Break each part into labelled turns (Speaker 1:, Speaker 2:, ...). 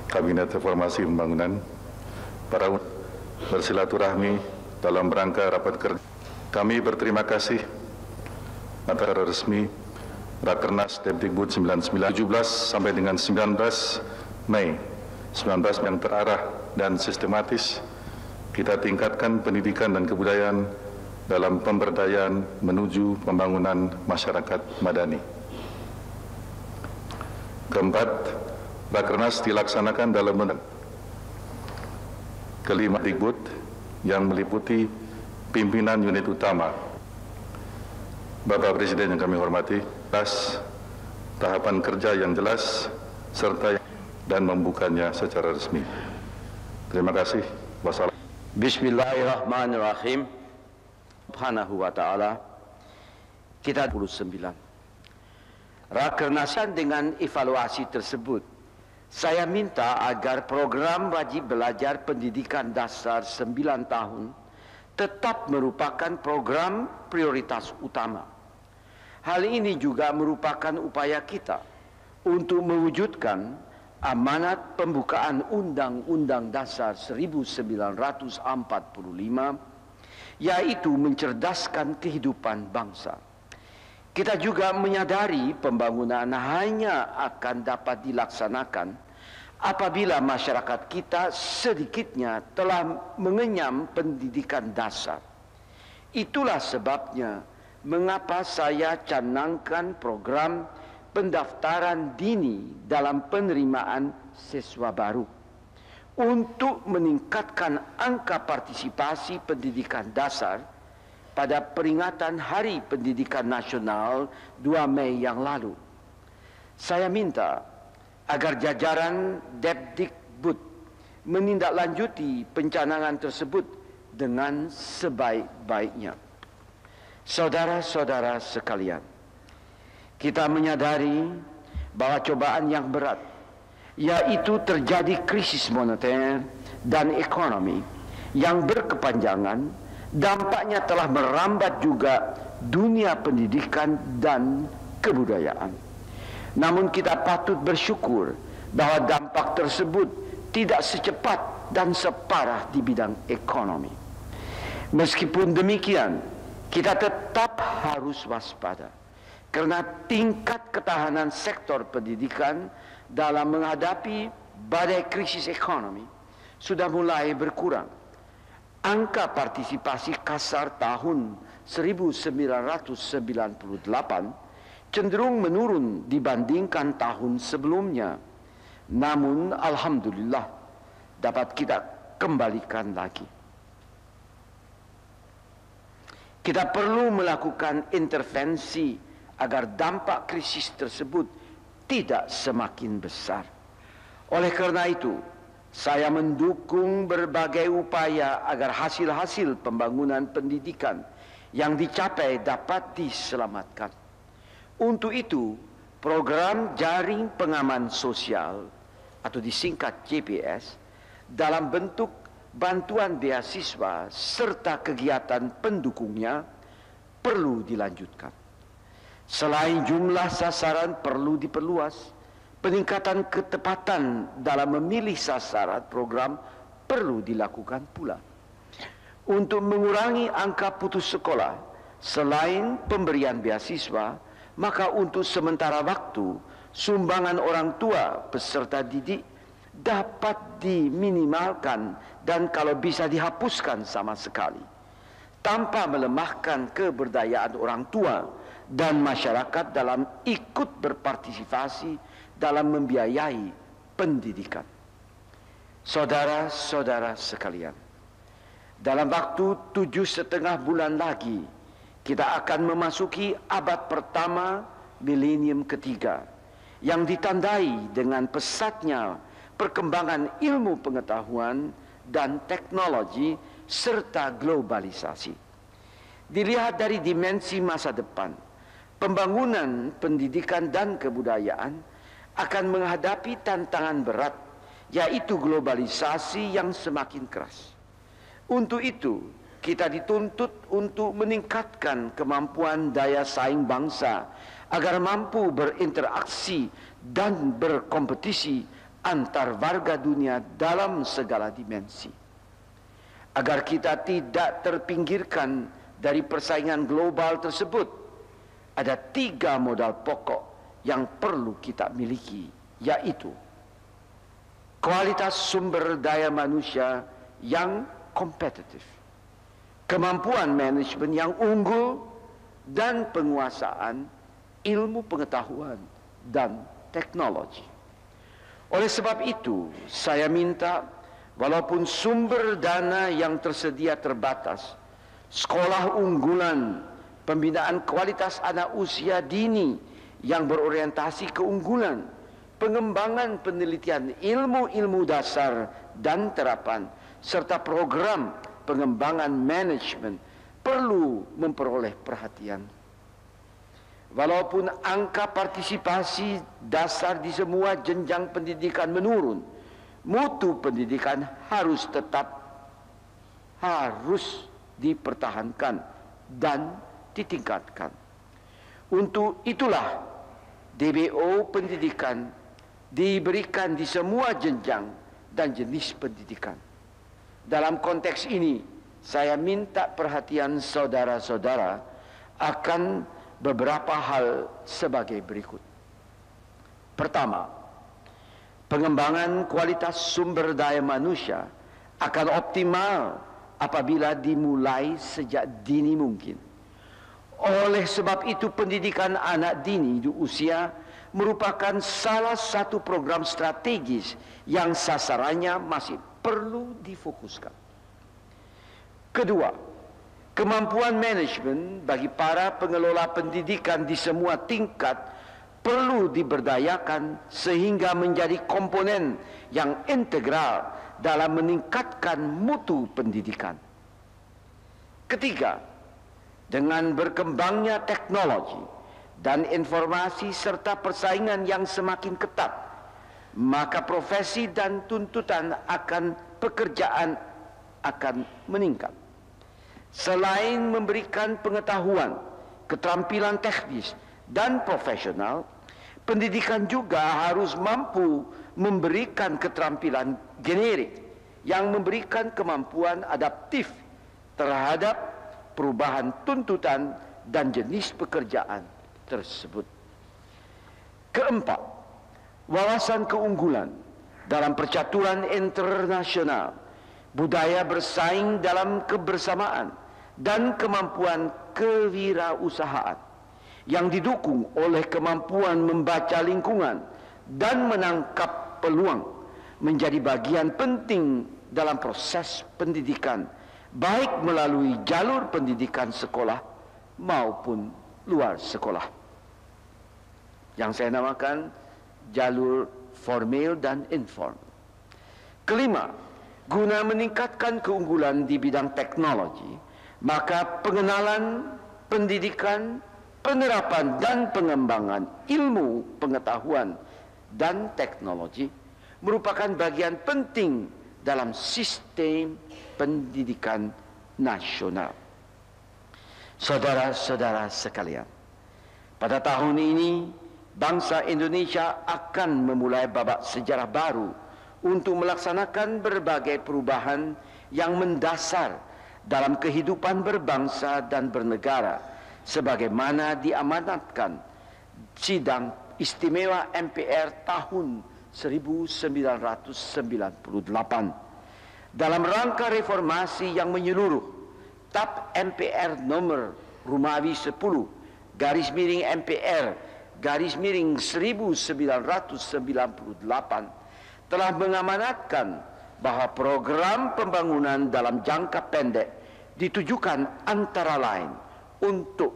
Speaker 1: Kabinet Reformasi Pembangunan, para bersilaturahmi dalam rangka rapat kerja. Kami berterima kasih atas resmi Rakernas Depdikbud 17 sampai dengan 19 Mei 19 yang terarah dan sistematis. Kita tingkatkan pendidikan dan kebudayaan dalam pemberdayaan menuju pembangunan masyarakat madani. Keempat, Rakernas dilaksanakan dalam bentuk kelima Dikbud yang meliputi pimpinan unit utama. Bapak Presiden yang kami hormati, tahapan kerja yang jelas serta dan membukanya secara resmi. Terima kasih. Wassalamualaikum.
Speaker 2: Bismillahirrahmanirrahim. Subhanahu wa ta'ala. Kita 29. Rakernasan dengan evaluasi tersebut, saya minta agar program wajib belajar pendidikan dasar 9 tahun tetap merupakan program prioritas utama. Hal ini juga merupakan upaya kita untuk mewujudkan amanat pembukaan Undang-Undang Dasar 1945, yaitu mencerdaskan kehidupan bangsa. Kita juga menyadari pembangunan hanya akan dapat dilaksanakan apabila masyarakat kita sedikitnya telah mengenyam pendidikan dasar. Itulah sebabnya mengapa saya canangkan program pendaftaran dini dalam penerimaan siswa baru untuk meningkatkan angka partisipasi pendidikan dasar pada peringatan Hari Pendidikan Nasional 2 Mei yang lalu. Saya minta agar jajaran Depdikbud menindaklanjuti pencanangan tersebut dengan sebaik-baiknya. Saudara-saudara sekalian, kita menyadari bahwa cobaan yang berat, yaitu terjadi krisis moneter dan ekonomi yang berkepanjangan, dampaknya telah merambat juga dunia pendidikan dan kebudayaan. Namun kita patut bersyukur bahwa dampak tersebut tidak secepat dan separah di bidang ekonomi. Meskipun demikian, kita tetap harus waspada karena tingkat ketahanan sektor pendidikan dalam menghadapi badai krisis ekonomi sudah mulai berkurang. Angka partisipasi kasar tahun 1998 cenderung menurun dibandingkan tahun sebelumnya. Namun alhamdulillah dapat kita kembalikan lagi. Kita perlu melakukan intervensi agar dampak krisis tersebut tidak semakin besar. Oleh karena itu, saya mendukung berbagai upaya agar hasil-hasil pembangunan pendidikan yang dicapai dapat diselamatkan. Untuk itu, program Jaring Pengaman Sosial atau disingkat JPS dalam bentuk bantuan beasiswa serta kegiatan pendukungnya perlu dilanjutkan. Selain jumlah sasaran perlu diperluas, peningkatan ketepatan dalam memilih sasaran program perlu dilakukan pula. Untuk mengurangi angka putus sekolah, selain pemberian beasiswa, maka untuk sementara waktu, sumbangan orang tua peserta didik dapat diminimalkan dan kalau bisa dihapuskan sama sekali, tanpa melemahkan keberdayaan orang tua dan masyarakat dalam ikut berpartisipasi dalam membiayai pendidikan. Saudara-saudara sekalian, dalam waktu 7,5 bulan lagi, kita akan memasuki abad pertama milenium ketiga yang ditandai dengan pesatnya perkembangan ilmu pengetahuan dan teknologi serta globalisasi. Dilihat dari dimensi masa depan, pembangunan pendidikan dan kebudayaan akan menghadapi tantangan berat, yaitu globalisasi yang semakin keras. Untuk itu, kita dituntut untuk meningkatkan kemampuan daya saing bangsa agar mampu berinteraksi dan berkompetisi antar warga dunia dalam segala dimensi. Agar kita tidak terpinggirkan dari persaingan global tersebut, ada 3 modal pokok yang perlu kita miliki, yaitu kualitas sumber daya manusia yang kompetitif, kemampuan manajemen yang unggul, dan penguasaan ilmu pengetahuan dan teknologi. Oleh sebab itu, saya minta, walaupun sumber dana yang tersedia terbatas, sekolah unggulan, pembinaan kualitas anak usia dini yang berorientasi keunggulan, pengembangan penelitian ilmu-ilmu dasar dan terapan, serta program pengembangan manajemen perlu memperoleh perhatian. Walaupun angka partisipasi dasar di semua jenjang pendidikan menurun, mutu pendidikan harus dipertahankan dan ditingkatkan. Untuk itulah DBO pendidikan diberikan di semua jenjang dan jenis pendidikan. Dalam konteks ini, saya minta perhatian saudara-saudara akan beberapa hal sebagai berikut. Pertama, pengembangan kualitas sumber daya manusia akan optimal apabila dimulai sejak dini mungkin. Oleh sebab itu, pendidikan anak dini di usia merupakan salah satu program strategis yang sasarannya masih perlu difokuskan. Kedua, kemampuan manajemen bagi para pengelola pendidikan di semua tingkat perlu diberdayakan sehingga menjadi komponen yang integral dalam meningkatkan mutu pendidikan. Ketiga, dengan berkembangnya teknologi dan informasi serta persaingan yang semakin ketat, maka profesi dan tuntutan akan pekerjaan akan meningkat. Selain memberikan pengetahuan, keterampilan teknis dan profesional, pendidikan juga harus mampu memberikan keterampilan generik yang memberikan kemampuan adaptif terhadap perubahan tuntutan dan jenis pekerjaan tersebut. Keempat, wawasan keunggulan dalam percaturan internasional, budaya bersaing dalam kebersamaan, dan kemampuan kewirausahaan yang didukung oleh kemampuan membaca lingkungan dan menangkap peluang menjadi bagian penting dalam proses pendidikan, baik melalui jalur pendidikan sekolah maupun luar sekolah, yang saya namakan jalur formal dan informal. Kelima, guna meningkatkan keunggulan di bidang teknologi, maka pengenalan, pendidikan, penerapan dan pengembangan ilmu pengetahuan dan teknologi merupakan bagian penting dalam sistem pendidikan nasional. Saudara-saudara sekalian, pada tahun ini bangsa Indonesia akan memulai babak sejarah baru untuk melaksanakan berbagai perubahan yang mendasar dalam kehidupan berbangsa dan bernegara, sebagaimana diamanatkan Sidang Istimewa MPR tahun 1998 dalam rangka reformasi yang menyeluruh. TAP MPR nomor Rumawi 10 /MPR /1998 telah mengamanatkan bahwa program pembangunan dalam jangka pendek ditujukan antara lain untuk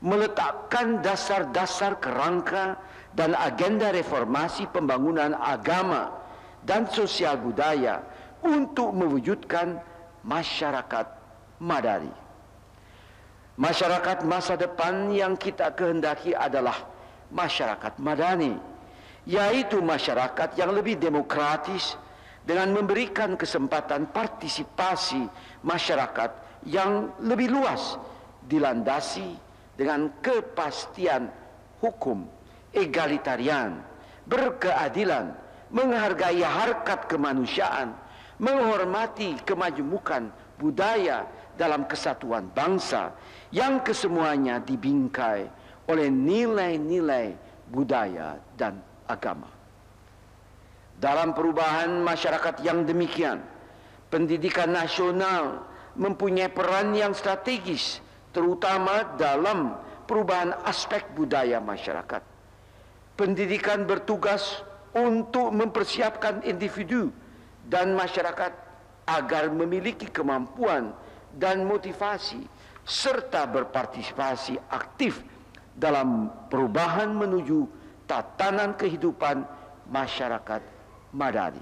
Speaker 2: meletakkan dasar-dasar kerangka dan agenda reformasi pembangunan agama dan sosial budaya untuk mewujudkan masyarakat madani. Masyarakat masa depan yang kita kehendaki adalah masyarakat madani, yaitu masyarakat yang lebih demokratis dengan memberikan kesempatan partisipasi masyarakat yang lebih luas, dilandasi dengan kepastian hukum, egalitarian, berkeadilan, menghargai harkat kemanusiaan, menghormati kemajemukan budaya dalam kesatuan bangsa yang kesemuanya dibingkai oleh nilai-nilai budaya dan agama. Dalam perubahan masyarakat yang demikian, pendidikan nasional mempunyai peran yang strategis, terutama dalam perubahan aspek budaya masyarakat. Pendidikan bertugas untuk mempersiapkan individu dan masyarakat agar memiliki kemampuan dan motivasi serta berpartisipasi aktif dalam perubahan menuju tatanan kehidupan masyarakat madani.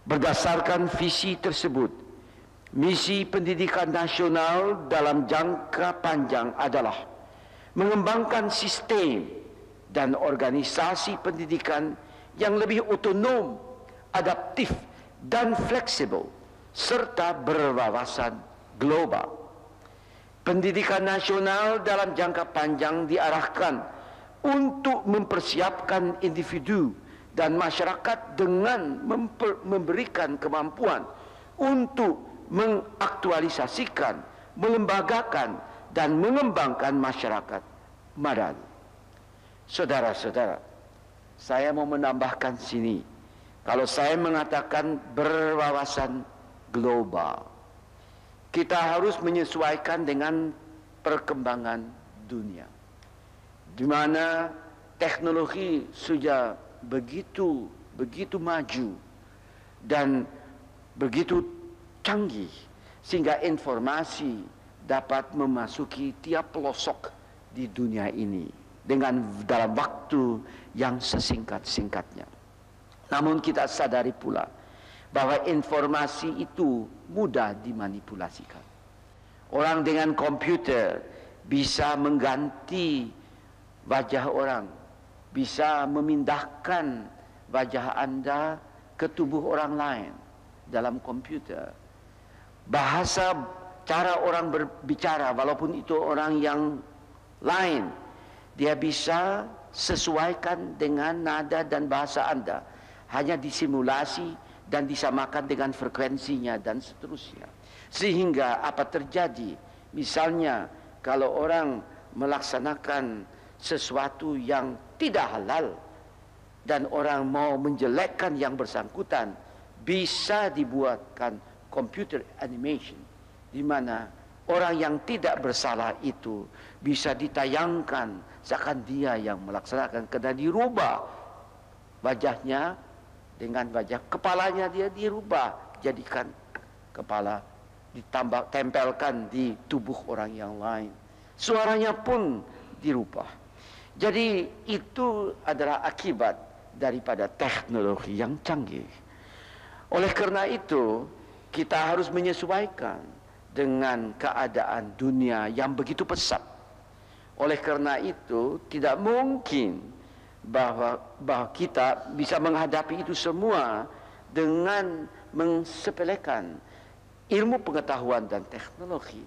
Speaker 2: Berdasarkan visi tersebut, misi pendidikan nasional dalam jangka panjang adalah mengembangkan sistem dan organisasi pendidikan yang lebih otonom, adaptif, dan fleksibel, serta berwawasan global. Pendidikan nasional dalam jangka panjang diarahkan untuk mempersiapkan individu dan masyarakat dengan memberikan kemampuan untuk mengaktualisasikan, melembagakan, dan mengembangkan masyarakat madani. Saudara-saudara, saya mau menambahkan sini, kalau saya mengatakan berwawasan global, kita harus menyesuaikan dengan perkembangan dunia, di mana teknologi sudah begitu maju dan begitu canggih, sehingga informasi dapat memasuki tiap pelosok di dunia ini dalam waktu yang sesingkat-singkatnya. Namun kita sadari pula bahwa informasi itu mudah dimanipulasikan. Orang dengan komputer bisa mengganti wajah orang, bisa memindahkan wajah Anda ke tubuh orang lain dalam komputer. Bahasa, cara orang berbicara, walaupun itu orang yang lain, dia bisa sesuaikan dengan nada dan bahasa Anda, hanya disimulasi dan disamakan dengan frekuensinya dan seterusnya. Sehingga apa terjadi? Misalnya kalau orang melaksanakan sesuatu yang tidak halal dan orang mau menjelekkan yang bersangkutan, bisa dibuatkan computer animation, di mana orang yang tidak bersalah itu bisa ditayangkan seakan dia yang melaksanakan, karena dirubah wajahnya dengan wajah kepalanya, dia dirubah jadikan kepala, tempelkan di tubuh orang yang lain, suaranya pun dirubah. Jadi itu adalah akibat daripada teknologi yang canggih. Oleh karena itu kita harus menyesuaikan dengan keadaan dunia yang begitu pesat. Oleh karena itu tidak mungkin bahwa kita bisa menghadapi itu semua dengan mensepelekan ilmu pengetahuan dan teknologi.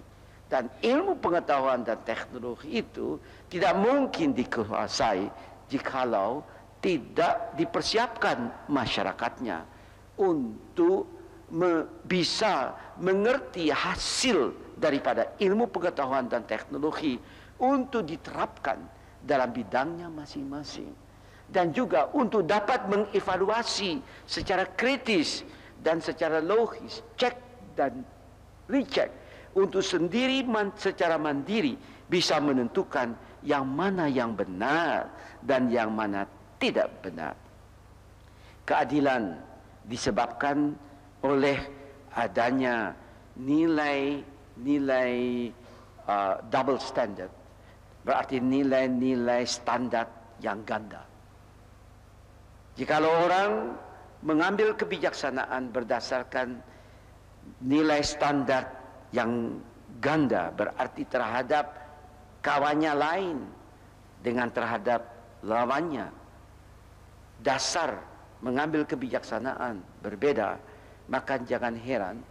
Speaker 2: Dan ilmu pengetahuan dan teknologi itu tidak mungkin dikuasai jikalau tidak dipersiapkan masyarakatnya untuk bisa mengerti hasil daripada ilmu pengetahuan dan teknologi untuk diterapkan dalam bidangnya masing-masing, dan juga untuk dapat mengevaluasi secara kritis dan secara logis, cek dan recheck, untuk sendiri secara mandiri bisa menentukan yang mana yang benar dan yang mana tidak benar. Keadilan disebabkan oleh adanya nilai-nilai double standard, berarti nilai-nilai standar yang ganda. Jikalau orang mengambil kebijaksanaan berdasarkan nilai standar yang ganda, berarti terhadap kawannya lain dengan terhadap lawannya, dasar mengambil kebijaksanaan berbeda, maka jangan heran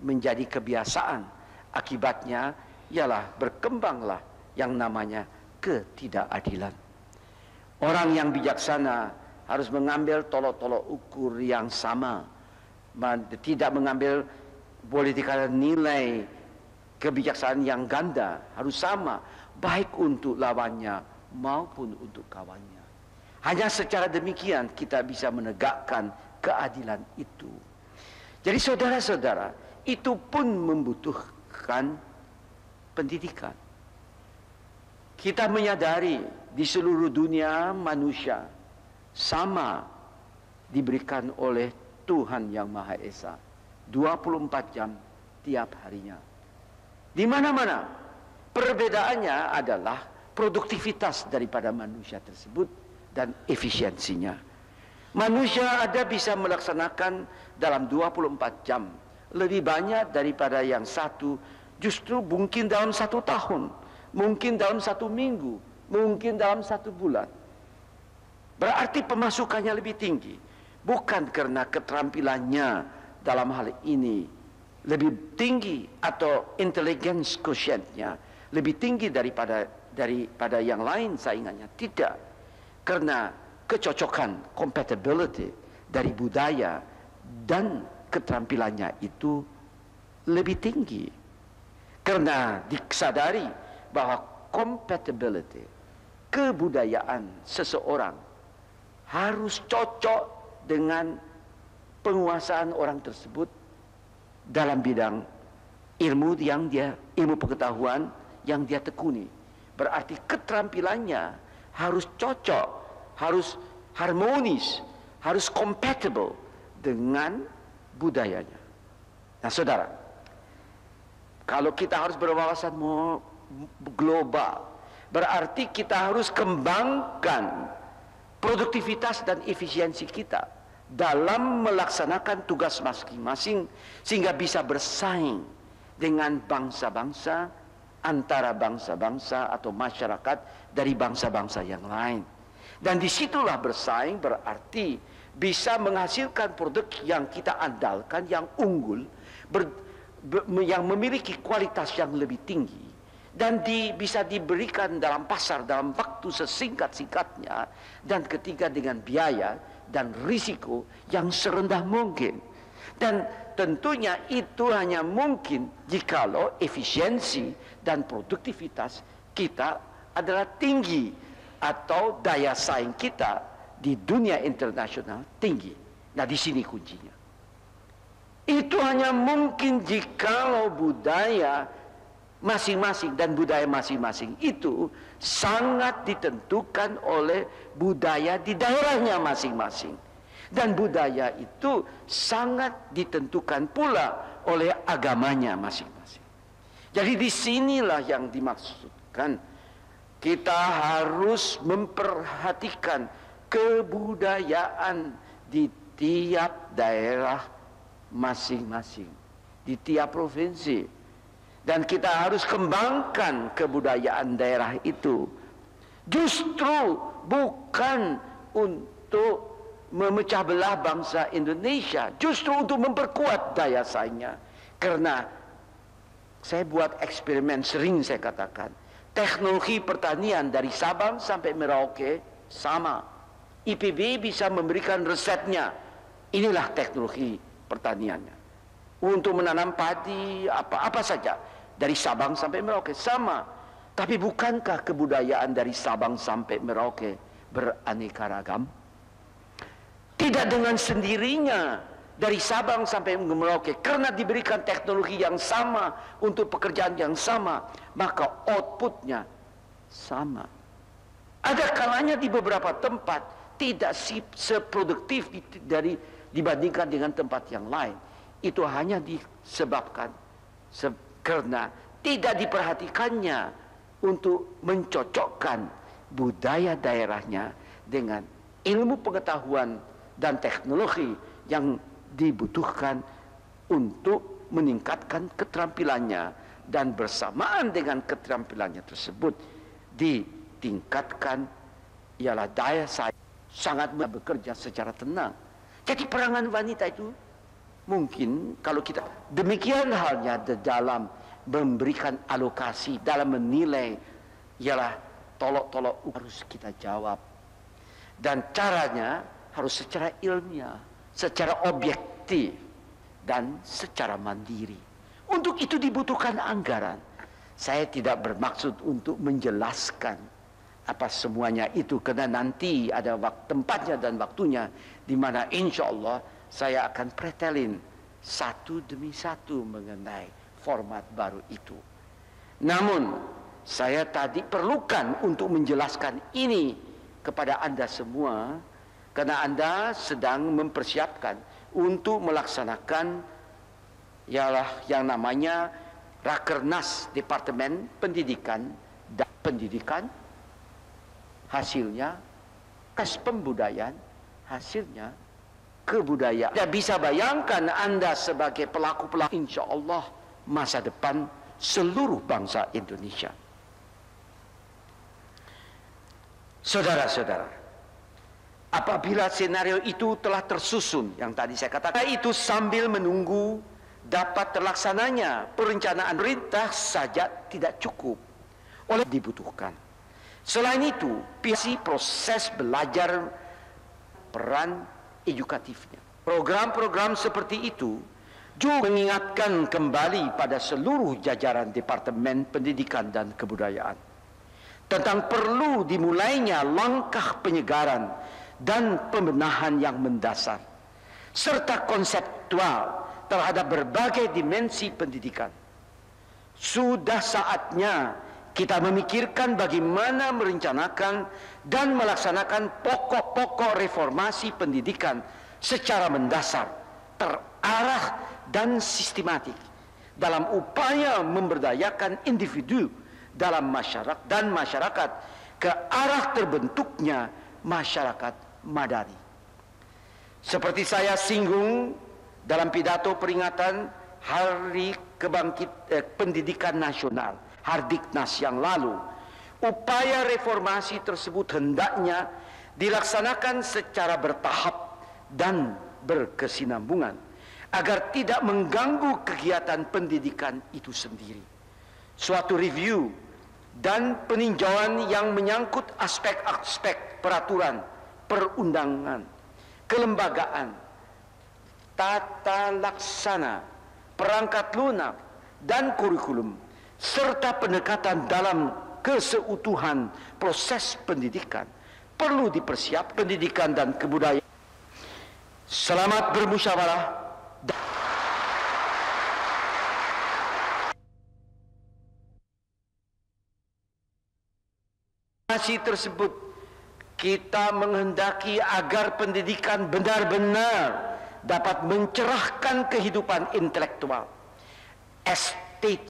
Speaker 2: menjadi kebiasaan. Akibatnya ialah berkembanglah yang namanya ketidakadilan. Orang yang bijaksana harus mengambil tolok-tolok ukur yang sama, tidak mengambil political nilai kebijaksanaan yang ganda, harus sama, baik untuk lawannya maupun untuk kawannya. Hanya secara demikian kita bisa menegakkan keadilan itu. Jadi saudara-saudara, itu pun membutuhkan pendidikan. Kita menyadari di seluruh dunia manusia sama diberikan oleh Tuhan Yang Maha Esa 24 jam tiap harinya. Di mana-mana perbedaannya adalah produktivitas daripada manusia tersebut dan efisiensinya. Manusia ada bisa melaksanakan dalam 24 jam lebih banyak daripada yang satu, justru mungkin dalam 1 tahun, mungkin dalam 1 minggu, mungkin dalam 1 bulan. Berarti pemasukannya lebih tinggi, bukan karena keterampilannya dalam hal ini lebih tinggi atau intelligence quotientnya lebih tinggi daripada yang lain saingannya. Tidak, karena kecocokan, compatibility dari budaya dan keterampilannya itu lebih tinggi. Karena disadari bahwa compatibility, kebudayaan seseorang harus cocok dengan penguasaan orang tersebut dalam bidang ilmu pengetahuan yang dia tekuni. Berarti keterampilannya harus cocok, harus harmonis, harus compatible dengan budayanya. Nah saudara, kalau kita harus berwawasan global, berarti kita harus kembangkan produktivitas dan efisiensi kita dalam melaksanakan tugas masing-masing, sehingga bisa bersaing dengan bangsa-bangsa, antara bangsa-bangsa atau masyarakat dari bangsa-bangsa yang lain. Dan disitulah bersaing berarti bisa menghasilkan produk yang kita andalkan, yang unggul, yang memiliki kualitas yang lebih tinggi, dan bisa diberikan dalam pasar dalam waktu sesingkat-singkatnya, dan ketiga dengan biaya dan risiko yang serendah mungkin. Dan tentunya itu hanya mungkin jikalau efisiensi dan produktivitas kita adalah tinggi, atau daya saing kita di dunia internasional tinggi. Nah, di sini kuncinya. Itu hanya mungkin jikalau budaya masing-masing dan budaya masing-masing itu sangat ditentukan oleh budaya di daerahnya masing-masing, dan budaya itu sangat ditentukan pula oleh agamanya masing-masing. Jadi disinilah yang dimaksudkan kita harus memperhatikan kebudayaan di tiap daerah masing-masing, di tiap provinsi. Dan kita harus kembangkan kebudayaan daerah itu. Justru bukan untuk memecah belah bangsa Indonesia, justru untuk memperkuat daya saingnya. Karena saya buat eksperimen, sering saya katakan, teknologi pertanian dari Sabang sampai Merauke sama. IPB bisa memberikan resepnya. Inilah teknologi pertaniannya. Untuk menanam padi, apa saja, dari Sabang sampai Merauke sama. Tapi bukankah kebudayaan dari Sabang sampai Merauke beraneka ragam? Tidak dengan sendirinya dari Sabang sampai Merauke, karena diberikan teknologi yang sama untuk pekerjaan yang sama, maka outputnya sama. Ada kalanya di beberapa tempat tidak seproduktif dibandingkan dengan tempat yang lain. Itu hanya disebabkan karena tidak diperhatikannya untuk mencocokkan budaya daerahnya dengan ilmu pengetahuan dan teknologi yang dibutuhkan untuk meningkatkan keterampilannya, dan bersamaan dengan keterampilannya tersebut ditingkatkan ialah daya saing, sangat bekerja secara tenang. Jadi perangan wanita itu mungkin kalau kita demikian halnya dalam memberikan alokasi, dalam menilai, ialah tolok-tolok harus kita jawab. Dan caranya harus secara ilmiah, secara objektif, dan secara mandiri. Untuk itu dibutuhkan anggaran. Saya tidak bermaksud untuk menjelaskan apa semuanya itu, karena nanti ada tempatnya dan waktunya di mana insya Allah saya akan pretelin satu demi satu mengenai format baru itu. Namun saya tadi perlukan untuk menjelaskan ini kepada Anda semua, karena Anda sedang mempersiapkan untuk melaksanakan yang namanya Rakernas Departemen Pendidikan dan Pendidikan, hasilnya pembudayaan, hasilnya kebudayaan. Tidak bisa bayangkan Anda sebagai pelaku-pelaku insya Allah masa depan seluruh bangsa Indonesia. Saudara-saudara, apabila senario itu telah tersusun, yang tadi saya katakan itu sambil menunggu dapat terlaksananya perencanaan pemerintah saja tidak cukup, oleh dibutuhkan. Selain itu, proses belajar, peran edukatifnya. Program-program seperti itu juga mengingatkan kembali pada seluruh jajaran Departemen Pendidikan dan Kebudayaan tentang perlu dimulainya langkah penyegaran dan pembenahan yang mendasar serta konseptual terhadap berbagai dimensi pendidikan. Sudah saatnya kita memikirkan bagaimana merencanakan dan melaksanakan pokok-pokok reformasi pendidikan secara mendasar, terarah dan sistematik dalam upaya memberdayakan individu dalam masyarakat dan masyarakat ke arah terbentuknya masyarakat madani. Seperti saya singgung dalam pidato peringatan Hari Pendidikan Nasional, Hardiknas yang lalu, upaya reformasi tersebut hendaknya dilaksanakan secara bertahap dan berkesinambungan agar tidak mengganggu kegiatan pendidikan itu sendiri. Suatu review dan peninjauan yang menyangkut aspek-aspek peraturan, perundangan, kelembagaan, tata laksana, perangkat lunak, dan kurikulum, serta pendekatan dalam keseutuhan proses pendidikan perlu dipersiapkan. Pendidikan dan kebudayaan. Selamat bermusyawarah. Tersebut kita menghendaki agar pendidikan benar-benar dapat mencerahkan kehidupan intelektual, estetik,